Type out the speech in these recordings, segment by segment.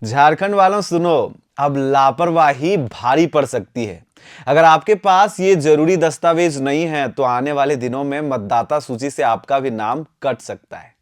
झारखंड वालों सुनो, अब लापरवाही भारी पड़ सकती है। अगर आपके पास ये जरूरी दस्तावेज नहीं है तो आने वाले दिनों में मतदाता सूची से आपका भी नाम कट सकता है।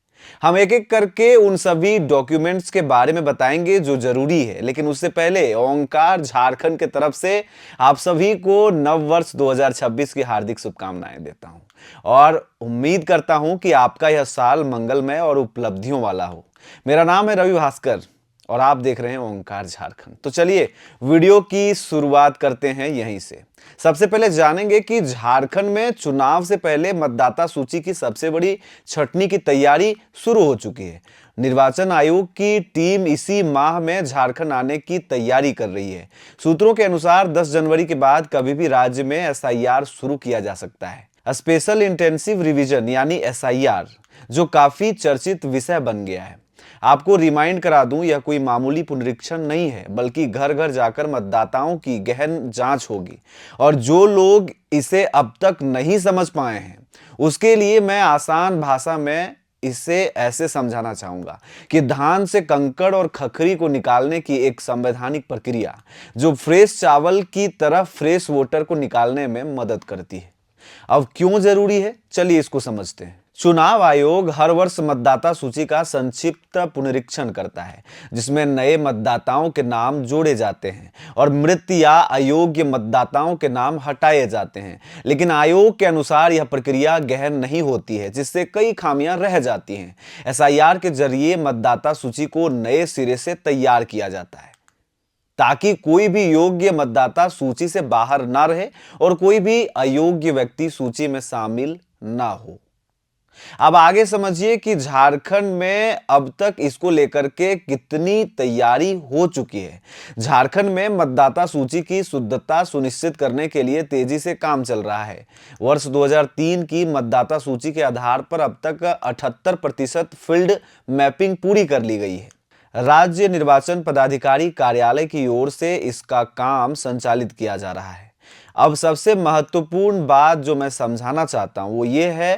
हम एक एक करके उन सभी डॉक्यूमेंट्स के बारे में बताएंगे जो जरूरी है, लेकिन उससे पहले ओंकार झारखंड के तरफ से आप सभी को नव वर्ष 2026 की हार्दिक शुभकामनाएं देता हूं और उम्मीद करता हूं कि आपका यह साल मंगलमय और उपलब्धियों वाला हो। मेरा नाम है रवि भास्कर और आप देख रहे हैं ओंकार झारखंड। तो चलिए वीडियो की शुरुआत करते हैं यहीं से। सबसे पहले जानेंगे कि झारखंड में चुनाव से पहले मतदाता सूची की सबसे बड़ी छटनी की तैयारी शुरू हो चुकी है। निर्वाचन आयोग की टीम इसी माह में झारखंड आने की तैयारी कर रही है। सूत्रों के अनुसार 10 जनवरी के बाद कभी भी राज्य में एसआईआर शुरू किया जा सकता है। स्पेशल इंटेंसिव रिवीजन यानी एसआईआर, जो काफी चर्चित विषय बन गया है। आपको रिमाइंड करा दूं, यह कोई मामूली पुनरीक्षण नहीं है, बल्कि घर घर जाकर मतदाताओं की गहन जांच होगी। और जो लोग इसे अब तक नहीं समझ पाए हैं, उसके लिए मैं आसान भाषा में इसे ऐसे समझाना चाहूंगा कि धान से कंकड़ और खखरी को निकालने की एक संवैधानिक प्रक्रिया, जो फ्रेश चावल की तरह फ्रेश वोटर को निकालने में मदद करती है। अब क्यों जरूरी है, चलिए इसको समझते हैं। चुनाव आयोग हर वर्ष मतदाता सूची का संक्षिप्त पुनरीक्षण करता है, जिसमें नए मतदाताओं के नाम जोड़े जाते हैं और मृत या अयोग्य मतदाताओं के नाम हटाए जाते हैं। लेकिन आयोग के अनुसार यह प्रक्रिया गहन नहीं होती है, जिससे कई खामियां रह जाती हैं। एसआईआर के जरिए मतदाता सूची को नए सिरे से तैयार किया जाता है, ताकि कोई भी योग्य मतदाता सूची से बाहर ना रहे और कोई भी अयोग्य व्यक्ति सूची में शामिल ना हो। अब आगे समझिए कि झारखंड में अब तक इसको लेकर के कितनी तैयारी हो चुकी है। झारखंड में मतदाता सूची की शुद्धता सुनिश्चित करने के लिए तेजी से काम चल रहा है। वर्ष 2003 की मतदाता सूची के आधार पर अब तक 78% फील्ड मैपिंग पूरी कर ली गई है। राज्य निर्वाचन पदाधिकारी कार्यालय की ओर से इसका काम संचालित किया जा रहा है। अब सबसे महत्वपूर्ण बात जो मैं समझाना चाहता हूं वो ये है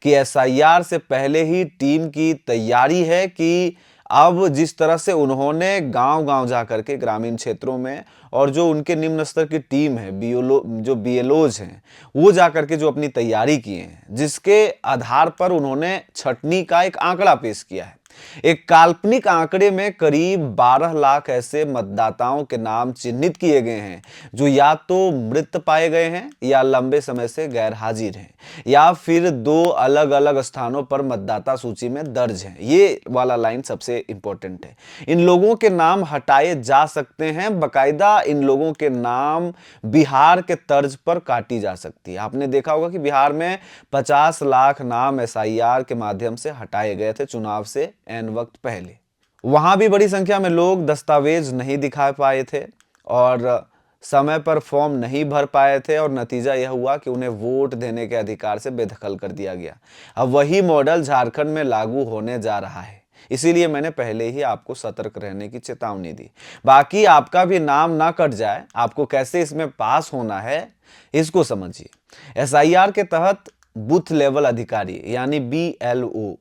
कि एसआईआर से पहले ही टीम की तैयारी है कि अब जिस तरह से उन्होंने गांव-गांव जाकर के ग्रामीण क्षेत्रों में, और जो उनके निम्न स्तर की टीम है, जो बीएलओज हैं, वो जाकर के जो अपनी तैयारी किए हैं, जिसके आधार पर उन्होंने छटनी का एक आंकड़ा पेश किया है। एक काल्पनिक आंकड़े में करीब 12 लाख ऐसे मतदाताओं के नाम चिन्हित किए गए हैं जो या तो मृत पाए गए हैं या लंबे समय से गैर हाजिर हैं या फिर दो अलग अलग स्थानों पर मतदाता सूची में दर्ज हैं। ये वाला लाइन सबसे इंपॉर्टेंट है। इन लोगों के नाम हटाए जा सकते हैं, बकायदा इन लोगों के नाम बिहार के तर्ज पर काटी जा सकती है। आपने देखा होगा कि बिहार में 50 लाख नाम एसआईआर के माध्यम से हटाए गए थे चुनाव से एन वक्त पहले। वहां भी बड़ी संख्या में लोग दस्तावेज नहीं दिखा पाए थे और समय पर फॉर्म नहीं भर पाए थे और नतीजा यह हुआ कि उन्हें वोट देने के अधिकार से बेदखल कर दिया गया। अब वही मॉडल झारखंड में लागू होने जा रहा है, इसीलिए मैंने पहले ही आपको सतर्क रहने की चेतावनी दी। बाकी आपका भी नाम ना कट जाए, आपको कैसे इसमें पास होना है इसको समझिए। एसआईआर के तहत बूथ लेवल अधिकारी यानी बीएलओ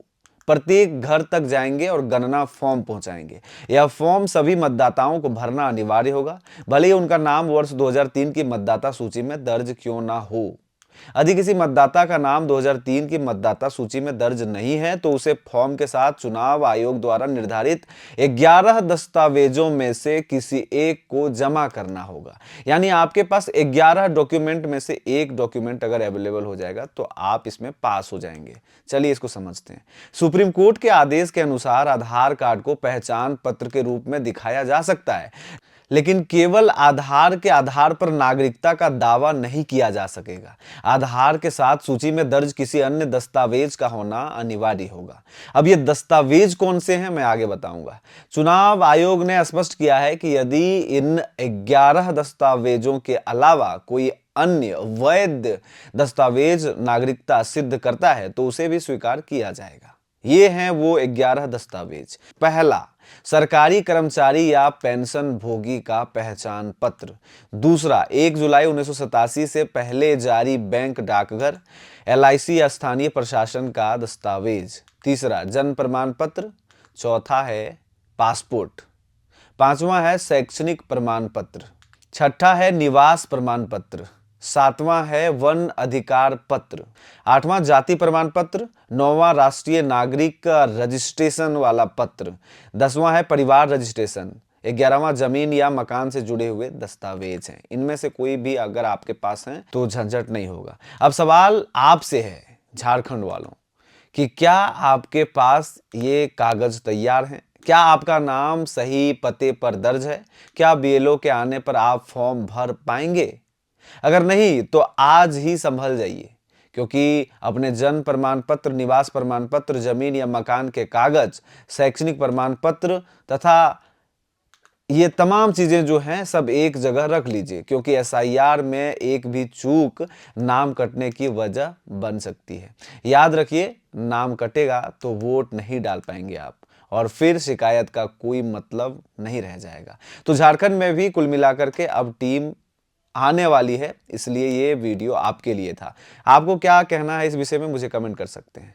प्रत्येक घर तक जाएंगे और गणना फॉर्म पहुंचाएंगे। यह फॉर्म सभी मतदाताओं को भरना अनिवार्य होगा, भले ही उनका नाम वर्ष 2003 की मतदाता सूची में दर्ज क्यों ना हो। यदि किसी मतदाता का नाम 2003 की मतदाता सूची में दर्ज नहीं है तो उसे फॉर्म के साथ चुनाव आयोग द्वारा निर्धारित 11 दस्तावेजों में से किसी एक को जमा करना होगा। यानी आपके पास 11 डॉक्यूमेंट में से एक डॉक्यूमेंट अगर अवेलेबल हो जाएगा तो आप इसमें पास हो जाएंगे। चलिए इसको समझते हैं। सुप्रीम कोर्ट के आदेश के अनुसार आधार कार्ड को पहचान पत्र के रूप में दिखाया जा सकता है, लेकिन केवल आधार के आधार पर नागरिकता का दावा नहीं किया जा सकेगा। आधार के साथ सूची में दर्ज किसी अन्य दस्तावेज का होना अनिवार्य होगा। अब ये दस्तावेज कौन से हैं मैं आगे बताऊंगा। चुनाव आयोग ने स्पष्ट किया है कि यदि इन 11 दस्तावेजों के अलावा कोई अन्य वैध दस्तावेज नागरिकता सिद्ध करता है तो उसे भी स्वीकार किया जाएगा। ये हैं वो 11 दस्तावेज। पहला, सरकारी कर्मचारी या पेंशन भोगी का पहचान पत्र। दूसरा, 1 जुलाई 1987 से पहले जारी बैंक डाकघर एलआईसी या स्थानीय प्रशासन का दस्तावेज। तीसरा, जन्म प्रमाण पत्र। चौथा है पासपोर्ट। पांचवा है शैक्षणिक प्रमाण पत्र। छठा है निवास प्रमाण पत्र। सातवां है वन अधिकार पत्र। आठवां जाति प्रमाण पत्र। नौवां राष्ट्रीय नागरिक रजिस्ट्रेशन वाला पत्र। 10वां है परिवार रजिस्ट्रेशन। 11वां जमीन या मकान से जुड़े हुए दस्तावेज हैं। इनमें से कोई भी अगर आपके पास है तो झंझट नहीं होगा। अब सवाल आपसे है झारखंड वालों कि क्या आपके पास ये कागज तैयार हैं? क्या आपका नाम सही पते पर दर्ज है? क्या बीएलओ के आने पर आप फॉर्म भर पाएंगे? अगर नहीं तो आज ही संभल जाइए, क्योंकि अपने जन्म प्रमाण पत्र, निवास प्रमाण पत्र, जमीन या मकान के कागज, शैक्षणिक प्रमाण पत्र तथा ये तमाम चीजें जो हैं सब एक जगह रख लीजिए, क्योंकि एसआईआर में एक भी चूक नाम कटने की वजह बन सकती है। याद रखिए, नाम कटेगा तो वोट नहीं डाल पाएंगे आप, और फिर शिकायत का कोई मतलब नहीं रह जाएगा। तो झारखंड में भी कुल मिलाकर के अब टीम आने वाली है, इसलिए ये वीडियो आपके लिए था। आपको क्या कहना है इस विषय में मुझे कमेंट कर सकते हैं।